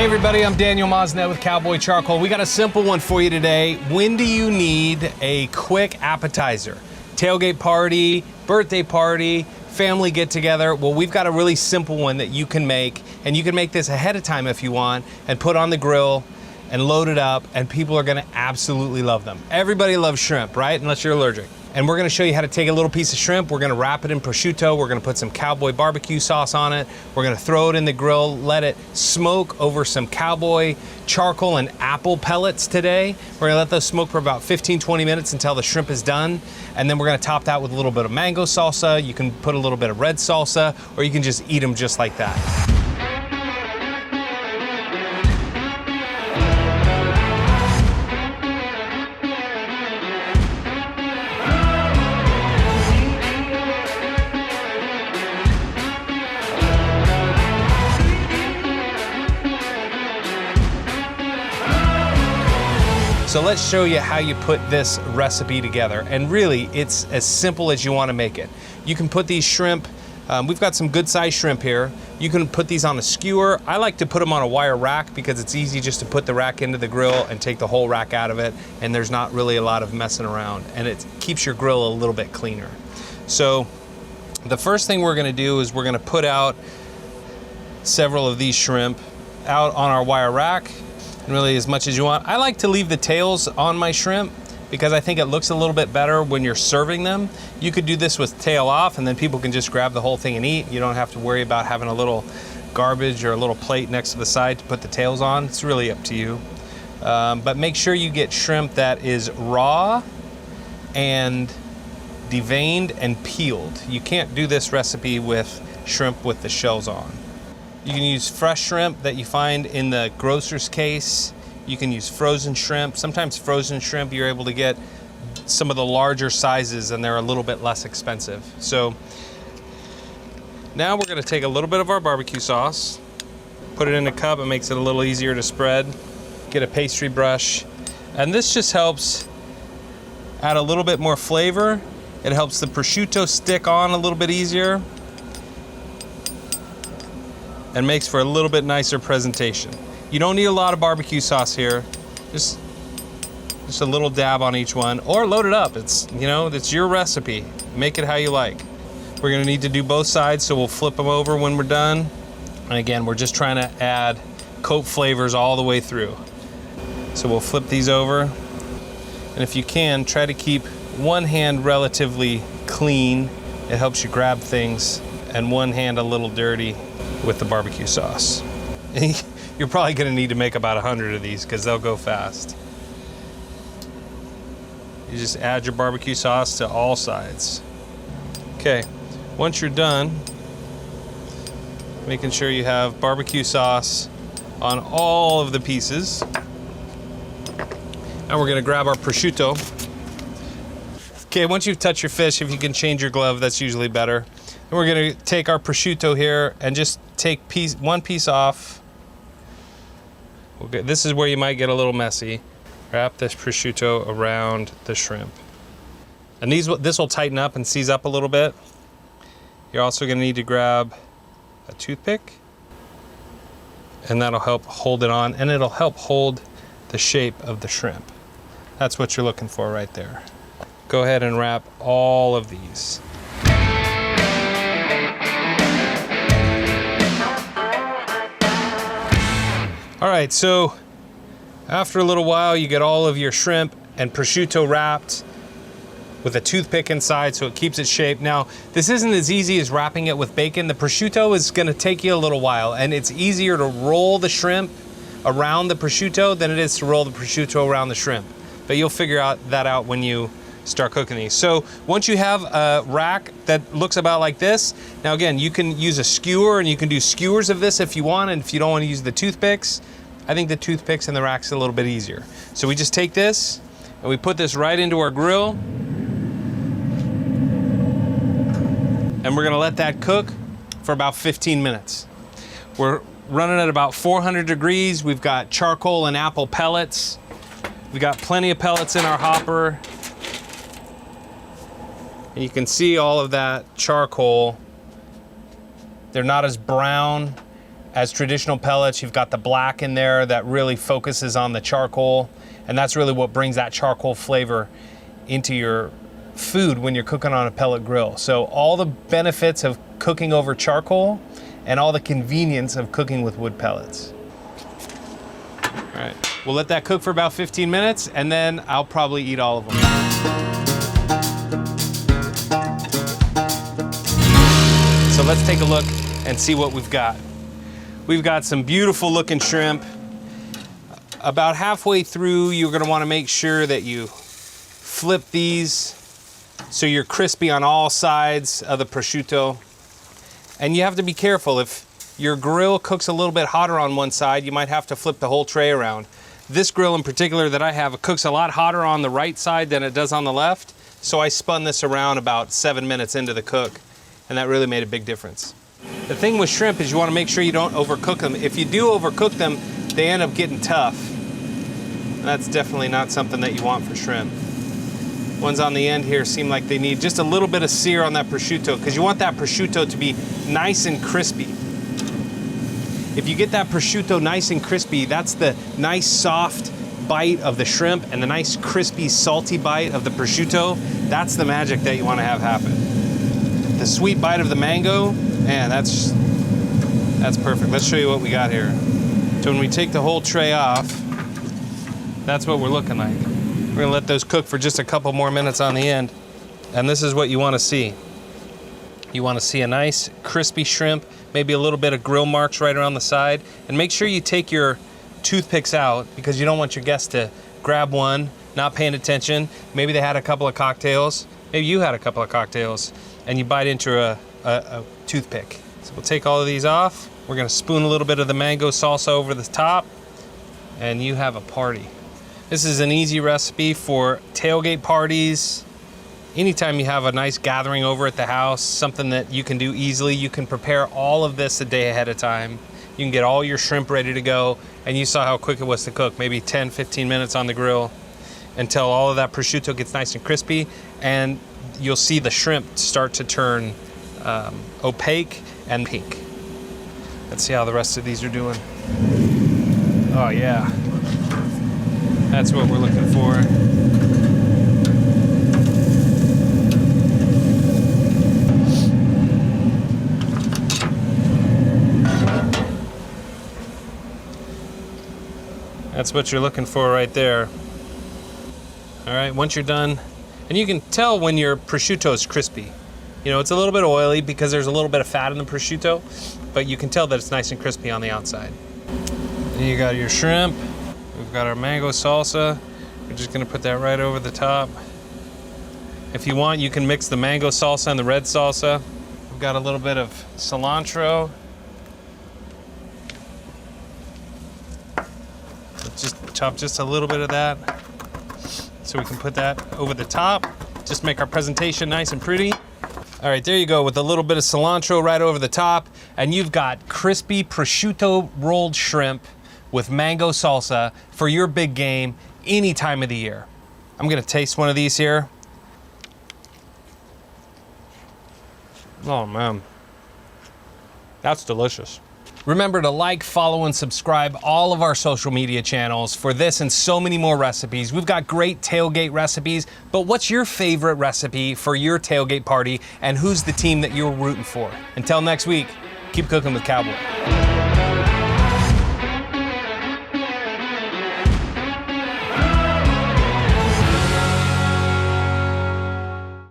Hey everybody, I'm Daniel Mosnet with Cowboy Charcoal. We got a simple one for you today. When do you need a quick appetizer? Tailgate party, birthday party, family get together. Well, we've got a really simple one that you can make, and you can make this ahead of time if you want, and put on the grill and load it up, and people are gonna absolutely love them. Everybody loves shrimp, right? Unless you're allergic. And we're gonna show you how to take a little piece of shrimp, we're gonna wrap it in prosciutto, we're gonna put some cowboy barbecue sauce on it, we're gonna throw it in the grill, let it smoke over some cowboy charcoal and apple pellets today. We're gonna let those smoke for about 15-20 minutes until the shrimp is done. And then we're gonna top that with a little bit of mango salsa. You can put a little bit of red salsa, or you can just eat them just like that. So let's show you how you put this recipe together. And really, it's as simple as you want to make it. You can put these shrimp, we've got some good sized shrimp here. You can put these on a skewer. I like to put them on a wire rack because it's easy just to put the rack into the grill and take the whole rack out of it, and there's not really a lot of messing around, and it keeps your grill a little bit cleaner. So the first thing we're gonna do is we're gonna put out several of these shrimp out on our wire rack. Really as much as you want. I like to leave the tails on my shrimp because I think it looks a little bit better when you're serving them. You could do this with tail off, and then people can just grab the whole thing and eat. You don't have to worry about having a little garbage or a little plate next to the side to put the tails on. It's really up to you. But make sure you get shrimp that is raw and deveined and peeled. You can't do this recipe with shrimp with the shells on. You can use fresh shrimp that you find in the grocer's case. You can use frozen shrimp. Sometimes frozen shrimp, you're able to get some of the larger sizes and they're a little bit less expensive. So now we're gonna take a little bit of our barbecue sauce, put it in a cup. It makes it a little easier to spread. Get a pastry brush. And this just helps add a little bit more flavor. It helps the prosciutto stick on a little bit easier, and makes for a little bit nicer presentation. You don't need a lot of barbecue sauce here. Just a little dab on each one, or load it up. It's your recipe. Make it how you like. We're gonna need to do both sides, so we'll flip them over when we're done. And again, we're just trying to add coat flavors all the way through. So we'll flip these over. And if you can, try to keep one hand relatively clean. It helps you grab things, and one hand a little dirty with the barbecue sauce. You're probably gonna need to make about 100 of these because they'll go fast. You just add your barbecue sauce to all sides. Okay, once you're done, making sure you have barbecue sauce on all of the pieces. Now we're gonna grab our prosciutto. Okay, once you've touched your fish, if you can change your glove, that's usually better. And we're gonna take our prosciutto here and just take one piece off. Okay, this is where you might get a little messy. Wrap this prosciutto around the shrimp. And this will tighten up and seize up a little bit. You're also gonna need to grab a toothpick, and that'll help hold it on, and it'll help hold the shape of the shrimp. That's what you're looking for right there. Go ahead and wrap all of these. All right, so after a little while, you get all of your shrimp and prosciutto wrapped with a toothpick inside so it keeps its shape. Now, this isn't as easy as wrapping it with bacon. The prosciutto is gonna take you a little while, and it's easier to roll the shrimp around the prosciutto than it is to roll the prosciutto around the shrimp. But you'll figure that out when you start cooking these. So once you have a rack that looks about like this, now again, you can use a skewer, and you can do skewers of this if you want, and if you don't want to use the toothpicks, I think the toothpicks and the rack's a little bit easier. So we just take this and we put this right into our grill, and we're gonna let that cook for about 15 minutes. We're running at about 400 degrees. We've got charcoal and apple pellets. We've got plenty of pellets in our hopper. And you can see all of that charcoal. They're not as brown as traditional pellets. You've got the black in there that really focuses on the charcoal, and that's really what brings that charcoal flavor into your food when you're cooking on a pellet grill. So all the benefits of cooking over charcoal and all the convenience of cooking with wood pellets. All right, we'll let that cook for about 15 minutes, and then I'll probably eat all of them. So let's take a look and see what we've got. We've got some beautiful looking shrimp. About halfway through, you're gonna wanna make sure that you flip these so you're crispy on all sides of the prosciutto. And you have to be careful. If your grill cooks a little bit hotter on one side, you might have to flip the whole tray around. This grill in particular that I have, it cooks a lot hotter on the right side than it does on the left. So I spun this around about 7 minutes into the cook, and that really made a big difference. The thing with shrimp is you want to make sure you don't overcook them. If you do overcook them, they end up getting tough. That's definitely not something that you want for shrimp. Ones on the end here seem like they need just a little bit of sear on that prosciutto, because you want that prosciutto to be nice and crispy. If you get that prosciutto nice and crispy, that's the nice soft bite of the shrimp and the nice crispy salty bite of the prosciutto. That's the magic that you want to have happen. The sweet bite of the mango, man, that's perfect. Let's show you what we got here. So when we take the whole tray off, that's what we're looking like. We're gonna let those cook for just a couple more minutes on the end. And this is what you wanna see. You wanna see a nice crispy shrimp, maybe a little bit of grill marks right around the side. And make sure you take your toothpicks out, because you don't want your guests to grab one, not paying attention. Maybe they had a couple of cocktails. Maybe you had a couple of cocktails and you bite into a toothpick. So we'll take all of these off. We're gonna spoon a little bit of the mango salsa over the top, and you have a party. This is an easy recipe for tailgate parties. Anytime you have a nice gathering over at the house, something that you can do easily. You can prepare all of this a day ahead of time. You can get all your shrimp ready to go, and you saw how quick it was to cook, maybe 10, 15 minutes on the grill until all of that prosciutto gets nice and crispy, and you'll see the shrimp start to turn opaque and pink. Let's see how the rest of these are doing. Oh yeah. That's what we're looking for. That's what you're looking for right there. All right, once you're done, and you can tell when your prosciutto is crispy. You know, it's a little bit oily because there's a little bit of fat in the prosciutto, but you can tell that it's nice and crispy on the outside. And you got your shrimp. We've got our mango salsa. We're just gonna put that right over the top. If you want, you can mix the mango salsa and the red salsa. We've got a little bit of cilantro. Just chop just a little bit of that so we can put that over the top. Just make our presentation nice and pretty. All right, there you go, with a little bit of cilantro right over the top, and you've got crispy prosciutto rolled shrimp with mango salsa for your big game any time of the year. I'm gonna taste one of these here. Oh man, that's delicious. Remember to like, follow, and subscribe all of our social media channels for this and so many more recipes. We've got great tailgate recipes, but what's your favorite recipe for your tailgate party, and who's the team that you're rooting for? Until next week, keep cooking with Cowboy.